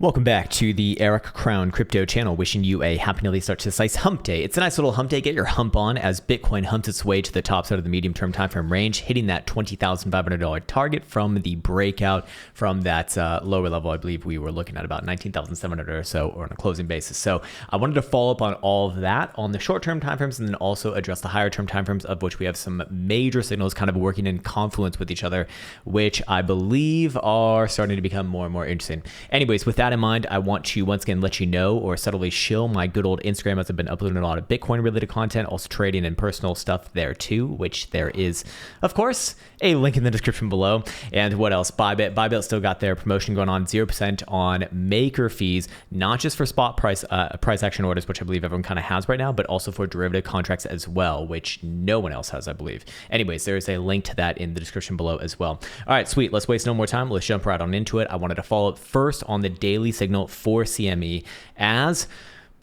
Welcome back to the Eric Krown crypto channel, wishing you a happy nearly start to this nice hump day. It's a nice little hump day. Get your hump on as Bitcoin humps its way to the top side of the medium term time frame range, hitting that $20,500 target from the breakout from that lower level. I believe we were looking at about 19,700 or so, or on a closing basis. So I wanted to follow up on all of that on the short term timeframes, and then also address the higher term timeframes, of which we have some major signals kind of working in confluence with each other, which I believe are starting to become more and more interesting. Anyways, with that in mind, I want to once again let you know, or subtly shill, my good old Instagram, as I've been uploading a lot of Bitcoin related content, also trading and personal stuff there too, which there is, of course, a link in the description below. And what else? Bybit still got their promotion going on, 0% on maker fees, not just for spot price action orders, which I believe everyone kind of has right now, but also for derivative contracts as well, which no one else has, I believe. Anyways, there is a link to that in the description below as well. All right, sweet. Let's waste no more time. Let's jump right on into it. I wanted to follow up first on the daily signal for CME, as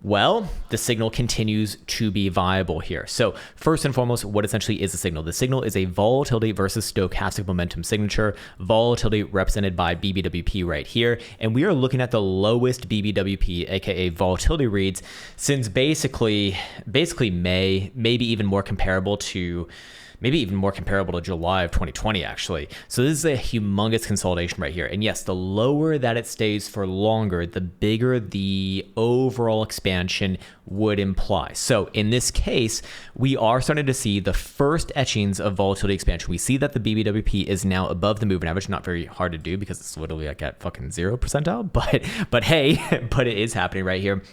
well, the signal continues to be viable here. So first and foremost, what essentially is the signal? The signal is a volatility versus stochastic momentum signature, volatility represented by BBWP right here. And we are looking at the lowest BBWP, aka volatility reads, since basically May, maybe even more comparable to July of 2020, actually. So this is a humongous consolidation right here. And yes, the lower that it stays for longer, the bigger the overall expansion would imply. So in this case, we are starting to see the first etchings of volatility expansion. We see that the BBWP is now above the moving average. Not very hard to do because it's literally like at fucking 0 percentile, but hey, but it is happening right here.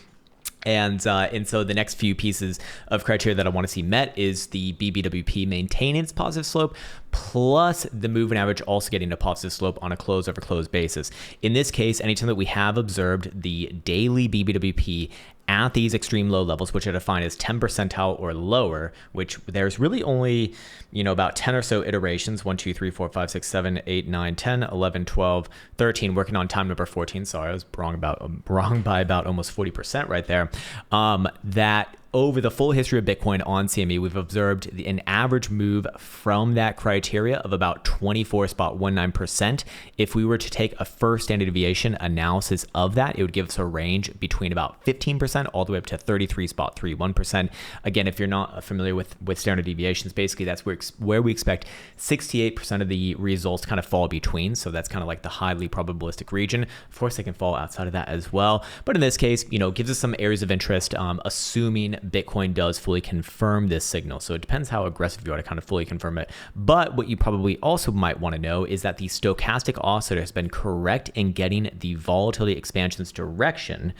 And so the next few pieces of criteria that I want to see met is the BBWP maintaining its positive slope, plus the moving average also getting a positive slope on a close over close basis. In this case, anytime that we have observed the daily BBWP at these extreme low levels, which I define as 10 percentile or lower, which there's really only, about 10 or so iterations, 1, 2, 3, 4, 5, 6, 7, 8, 9, 10, 11, 12, 13, working on time number 14. Sorry, I was wrong by about almost 40% right there. That over the full history of Bitcoin on CME, we've observed an average move from that criteria of about 24.19%. If we were to take a first standard deviation analysis of that, it would give us a range between about 15% all the way up to 33.31%. Again, if you're not familiar with standard deviations, basically that's where we expect 68% of the results to kind of fall between. So that's kind of like the highly probabilistic region. Of course, they can fall outside of that as well. But in this case, gives us some areas of interest, assuming Bitcoin does fully confirm this signal. So it depends how aggressive you are to kind of fully confirm it. But what you probably also might want to know is that the stochastic oscillator has been correct in getting the volatility expansion's direction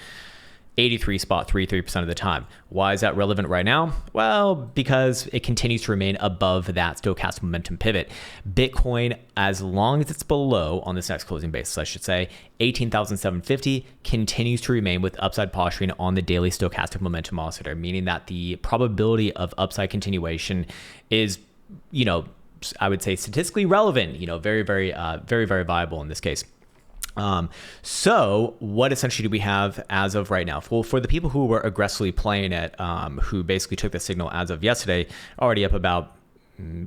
83.33% of the time. Why is that relevant right now? Well, because it continues to remain above that stochastic momentum pivot. Bitcoin, as long as it's below, on this next closing basis, I should say, 18,750, continues to remain with upside posturing on the daily stochastic momentum oscillator, meaning that the probability of upside continuation is, I would say statistically relevant, very, very viable in this case. So what essentially do we have as of right now? Well, for the people who were aggressively playing it, who basically took the signal as of yesterday, already up about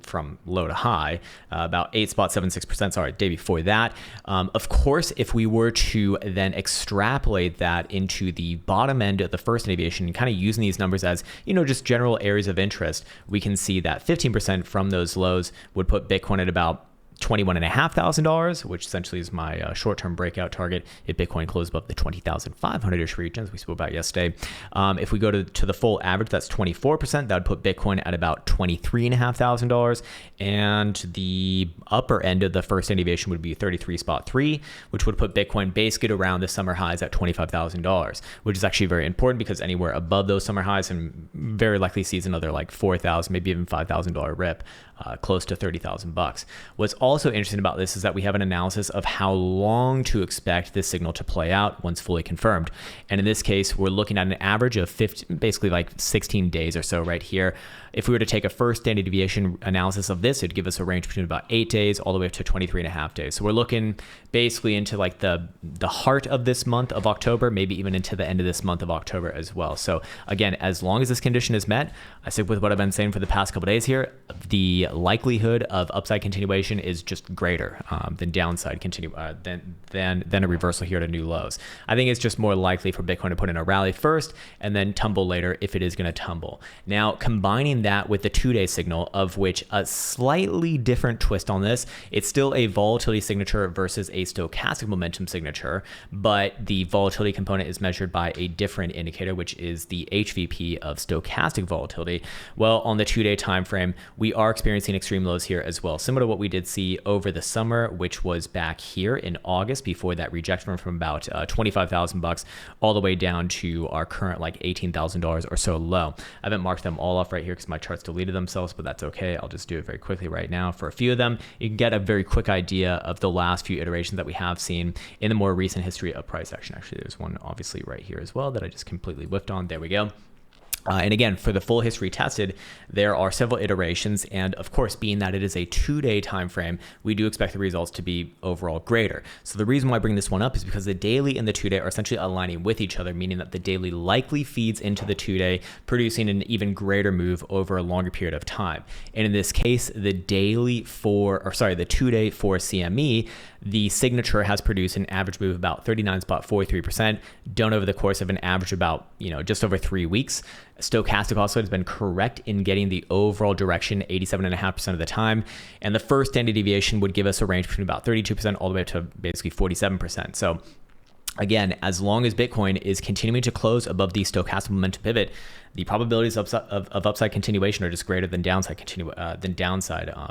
from low to high, about 8.76%, sorry, day before that. Of course, if we were to then extrapolate that into the bottom end of the first deviation, kind of using these numbers as, just general areas of interest, we can see that 15% from those lows would put Bitcoin at about $21,500, which essentially is my short-term breakout target if Bitcoin closes above the 20,500-ish region, as we spoke about yesterday. If we go to the full average, that's 24%. That would put Bitcoin at about $23,500, and the upper end of the first deviation would be 33.3, which would put Bitcoin basically around the summer highs at $25,000, which is actually very important because anywhere above those summer highs and very likely sees another like $4,000, maybe even $5,000 rip, close to $30,000. What's also interesting about this is that we have an analysis of how long to expect this signal to play out once fully confirmed. And in this case, we're looking at an average of basically like 16 days or so right here. If we were to take a first standard deviation analysis of this, it'd give us a range between about 8 days all the way up to 23.5 days. So we're looking basically into like the heart of this month of October, maybe even into the end of this month of October as well. So again, as long as this condition is met, I stick with what I've been saying for the past couple days here, the the likelihood of upside continuation is just greater than downside than a reversal here to new lows. I think it's just more likely for Bitcoin to put in a rally first and then tumble later if it is going to tumble. Now, combining that with the 2-day signal, of which a slightly different twist on this, it's still a volatility signature versus a stochastic momentum signature, but the volatility component is measured by a different indicator, which is the HVP of stochastic volatility. Well, on the 2-day time frame, we are experiencing extreme lows here as well, similar to what we did see over the summer, which was back here in August before that rejection from about $25,000 all the way down to our current like $18,000 or so low. I haven't marked them all off right here because my charts deleted themselves, but that's okay. I'll just do it very quickly right now. For a few of them, you can get a very quick idea of the last few iterations that we have seen in the more recent history of price action. Actually, there's one obviously right here as well that I just completely whiffed on. There we go. And again, for the full history tested, there are several iterations, and of course, being that it is a 2-day time frame, we do expect the results to be overall greater. So the reason why I bring this one up is because the daily and the 2-day are essentially aligning with each other, meaning that the daily likely feeds into the 2-day, producing an even greater move over a longer period of time. And in this case, the 2-day for CME, the signature has produced an average move of about 39.43%, done over the course of an average about, just over 3 weeks. Stochastic also has been correct in getting the overall direction 87.5% of the time. And the first standard deviation would give us a range between about 32% all the way up to basically 47%. So again, as long as Bitcoin is continuing to close above the stochastic momentum pivot, the probabilities of upside continuation are just greater than downside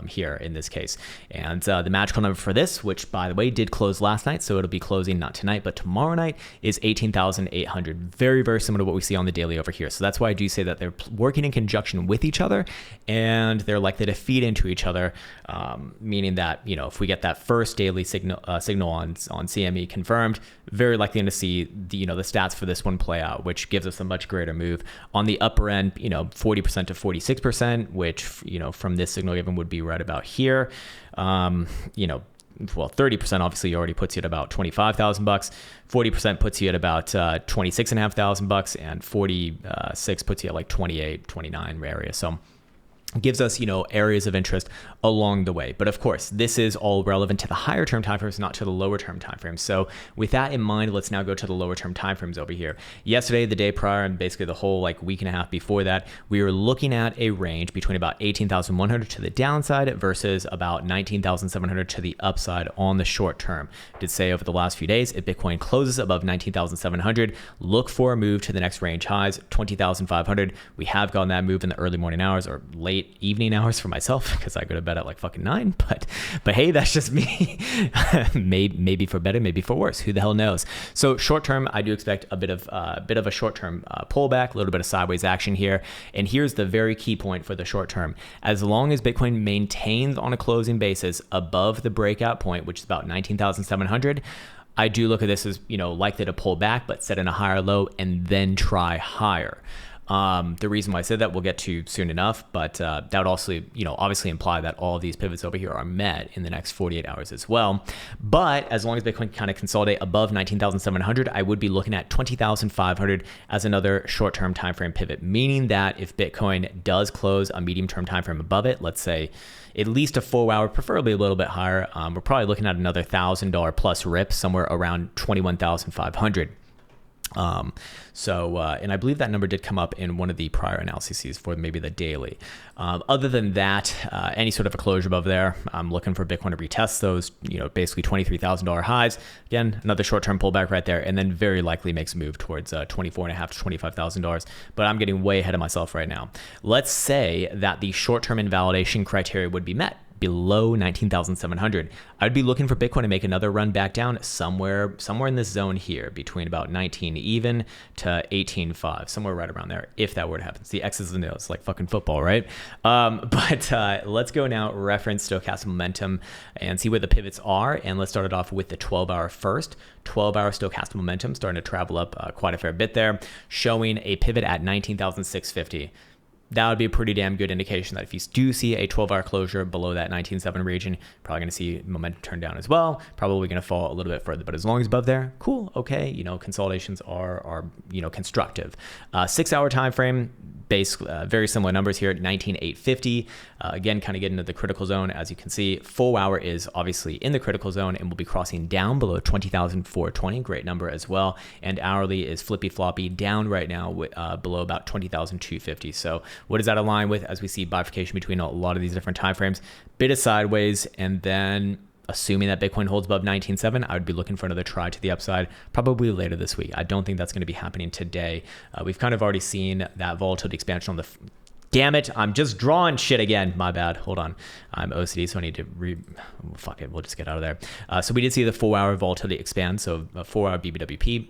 here in this case. And the magical number for this, which by the way did close last night, so it'll be closing not tonight but tomorrow night, is 18,800. Very, very similar to what we see on the daily over here. So that's why I do say that they're working in conjunction with each other, and they're likely to feed into each other, meaning that if we get that first daily signal on CME confirmed, very likely to see the stats for this one play out, which gives us a much greater move on the upper end, 40% to 46%, which, from this signal given would be right about here. Well, 30% obviously already puts you at about $25,000. 40% puts you at about $26,500, and 46 puts you at like 28, 29 area. So gives us, areas of interest along the way. But of course, this is all relevant to the higher term timeframes, not to the lower term timeframes. So with that in mind, let's now go to the lower term timeframes over here. Yesterday, the day prior, and basically the whole week and a half before that, we were looking at a range between about 18,100 to the downside versus about 19,700 to the upside on the short term. I did say over the last few days, if Bitcoin closes above 19,700, look for a move to the next range highs, 20,500. We have gotten that move in the early morning hours or late evening hours for myself because I go to bed at like fucking 9, but hey, that's just me. maybe for better, maybe for worse, who the hell knows. So short term, I do expect a bit of a short term pullback, a little bit of sideways action here. And here's the very key point for the short term: as long as Bitcoin maintains on a closing basis above the breakout point, which is about 19,700, I do look at this as likely to pull back but set in a higher low and then try higher. The reason why I said that we'll get to soon enough, but that would also, obviously imply that all of these pivots over here are met in the next 48 hours as well. But as long as Bitcoin kind of consolidate above 19,700, I would be looking at 20,500 as another short-term time frame pivot, meaning that if Bitcoin does close a medium-term time frame above it, let's say at least a 4-hour, preferably a little bit higher, we're probably looking at another $1,000 plus rip somewhere around 21,500. And I believe that number did come up in one of the prior analyses for maybe the daily. Other than that, any sort of a closure above there, I'm looking for Bitcoin to retest those, basically $23,000 highs. Again, another short-term pullback right there, and then very likely makes a move towards $24,500 to $25,000. But I'm getting way ahead of myself right now. Let's say that the short-term invalidation criteria would be met below 19,700. I'd be looking for Bitcoin to make another run back down somewhere in this zone here between about 19 even to 18.5, somewhere right around there, if that were to happen. See, X's and O's, like fucking football, right? But let's go now reference stochastic momentum and see where the pivots are. And let's start it off with the 12-hour first. 12-hour stochastic momentum starting to travel up quite a fair bit there, showing a pivot at 19,650. that would be a pretty damn good indication that if you do see a 12-hour closure below that 19.7 region, probably going to see momentum turn down as well. Probably going to fall a little bit further, but as long as above there, cool, okay. Consolidations are constructive. 6-hour time frame. Very similar numbers here at 19,850. Again, kind of getting into the critical zone. As you can see, 4-hour is obviously in the critical zone and will be crossing down below 20,420. Great number as well. And hourly is flippy floppy down right now below about 20,250. So what does that align with as we see bifurcation between a lot of these different time frames? Bit of sideways, and then assuming that Bitcoin holds above 19.7, I would be looking for another try to the upside probably later this week. I don't think that's going to be happening today. We've kind of already seen that volatility expansion on the... Damn it, I'm just drawing shit again. My bad. Hold on. I'm OCD, so I need to fuck it. We'll just get out of there. So we did see the 4-hour volatility expand. So a 4-hour BBWP.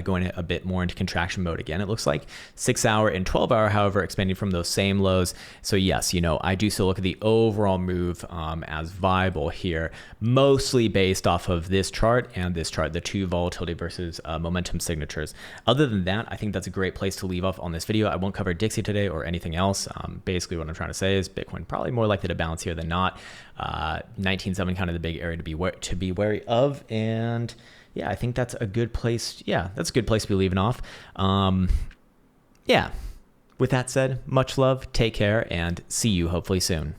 Going a bit more into contraction mode again, it looks like. 6-hour and 12-hour, however, expanding from those same lows. So yes, I do still look at the overall move as viable here, mostly based off of this chart and this chart, the two volatility versus momentum signatures. Other than that, I think that's a great place to leave off on this video. I won't cover Dixie today or anything else. Basically, what I'm trying to say is Bitcoin probably more likely to bounce here than not. 19.7 kind of the big area to be wary of, and yeah, I think that's a good place. Yeah, that's a good place to be leaving off. Yeah, with that said, much love, take care, and see you hopefully soon.